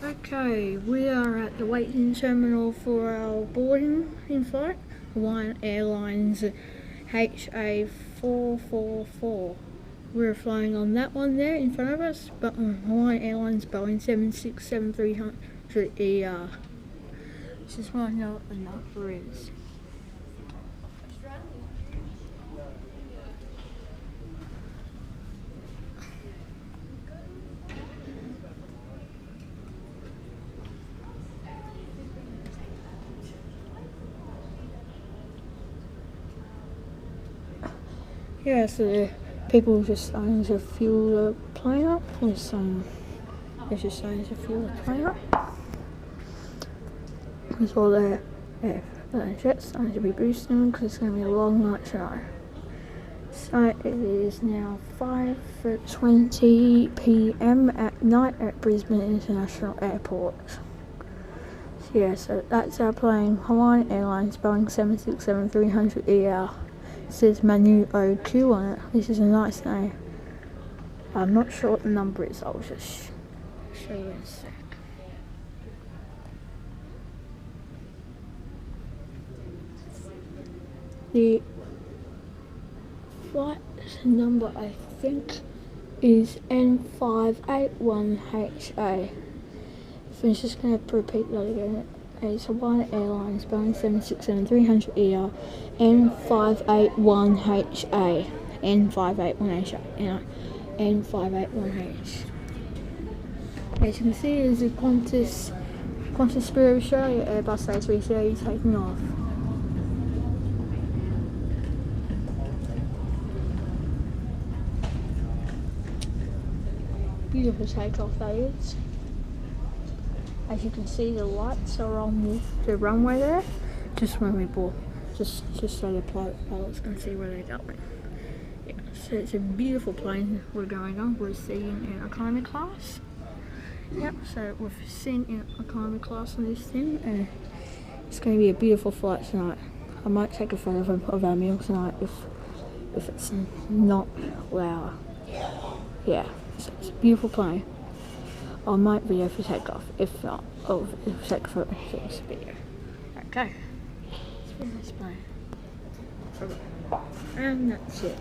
Okay, we are at the waiting terminal for our boarding in flight, Hawaiian Airlines HA444. We're flying on that one there in front of us, but on Hawaiian Airlines Boeing 767-300ER. Just want to know what the number is. Yeah, so the people just starting to fuel the plane up. They're just starting to fuel the plane up. There's all the jets starting to be boosting because it's going to be a long night tonight. So it is now 5:20 PM at night at Brisbane International Airport. So yeah, so that's our plane, Hawaiian Airlines Boeing 767-300ER. It says Manu OQ on it. This is a nice name. I'm not sure what the number is. I'll just show you in a sec. The flight number, I think, is N581HA. So I'm just going to repeat that again. It's Hawaiian Airlines Boeing 767-300ER N581HA. N581HA. N581H. As you can see, there's a Qantas Spirit of Australia Airbus A330 taking off. Beautiful takeoff that is. As you can see, the lights are on the runway there, just when we board, just so the pilots can see where they're going. Yeah, so it's a beautiful plane we're going on. We're seeing in economy class. Yep, so we've seen in economy class on this thing, and it's going to be a beautiful flight tonight. I might take a photo of our meal tonight if it's not loud. Yeah, so it's a beautiful plane. I might video for takeoff. If not, I'll take a photo for this video. Okay, let's put this plane. And that's it.